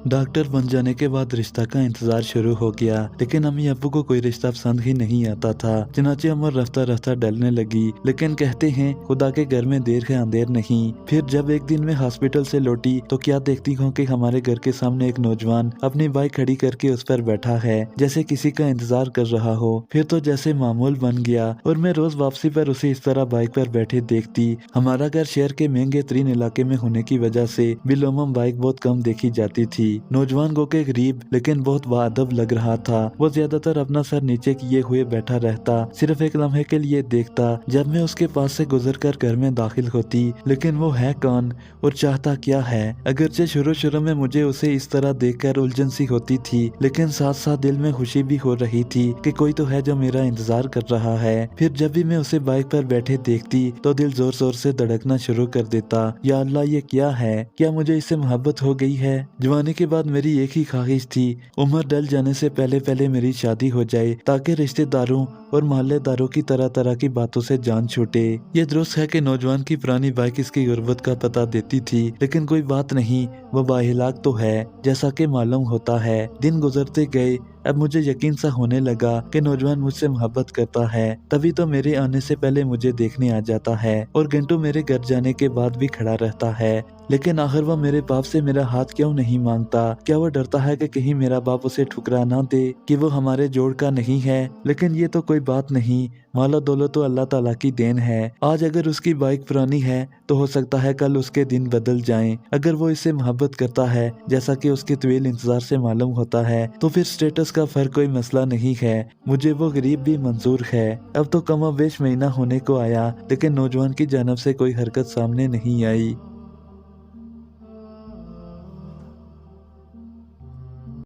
Doctor बन जाने के बाद रिश्ता का इंतजार शुरू हो गया, लेकिन अम्मी अब्बू को कोई रिश्ता पसंद ही नहीं आता था। चनाचे उम्र रफ्ता रफ्ता डलने लगी, लेकिन कहते हैं खुदा के घर में देर है अंधेर नहीं। फिर जब एक दिन मैं हॉस्पिटल से लौटी तो क्या देखती हूँ कि हमारे घर के सामने एक नौजवान अपनी बाइक खड़ी करके उस पर बैठा है, जैसे किसी का इंतजार कर रहा हो। फिर तो जैसे मामूल बन गया और मैं रोज वापसी पर उसे इस तरह बाइक पर बैठे देखती। हमारा घर शहर के महंगे तरीन इलाके में होने की वजह से बिलोमम बाइक बहुत कम देखी जाती थी। नौजवान गो के गरीब लेकिन बहुत बाअदब लग रहा था। वो ज्यादातर अपना सर नीचे किए हुए बैठा रहता, सिर्फ एक लम्हे के लिए देखता जब मैं उसके पास से गुजरकर घर में दाखिल होती। लेकिन वो है कौन और चाहता क्या है? अगरचे शुरू शुरू में मुझे उसे इस तरह देखकर उलझन सी होती थी, लेकिन साथ साथ दिल में खुशी भी हो रही थी कि कोई तो है जो मेरा इंतजार कर रहा है। फिर जब भी मैं उसे बाइक पर बैठे देखती तो दिल जोर जोर से धड़कना शुरू कर देता। या अल्लाह, ये क्या है? क्या मुझे इससे मोहब्बत हो गई है? जवानी के बाद मेरी एक ही ख्वाहिश थी, उम्र डल जाने से पहले पहले मेरी शादी हो जाए, ताकि रिश्तेदारों और मोहल्लेदारों की तरह तरह की बातों से जान छूटे। ये दुरुस्त है कि नौजवान की पुरानी बाइक इसकी गुर्बत का पता देती थी, लेकिन कोई बात नहीं, वो बाहिलाक तो है जैसा कि मालूम होता है। दिन गुजरते गए, अब मुझे यकीन सा होने लगा कि नौजवान मुझसे मोहब्बत करता है। तभी तो मेरे आने से पहले मुझे देखने आ जाता है और घंटों मेरे घर जाने के बाद भी खड़ा रहता है। लेकिन आखिर वह मेरे बाप से मेरा हाथ क्यों नहीं मांगता? क्या वो डरता है कि कहीं मेरा बाप उसे ठुकरा ना दे कि वो हमारे जोड़ का नहीं है? लेकिन ये तो कोई बात नहीं, माला दौलत तो अल्लाह ताला की देन है। आज अगर उसकी बाइक पुरानी है तो हो सकता है कल उसके दिन बदल जाएं। अगर वो इससे मोहब्बत करता है जैसा कि उसके तवील इंतजार से मालूम होता है, तो फिर स्टेटस का फर्क कोई मसला नहीं है। मुझे वो गरीब भी मंजूर है। अब तो कमाबेश महीना होने को आया, लेकिन नौजवान की जानब से कोई हरकत सामने नहीं आई।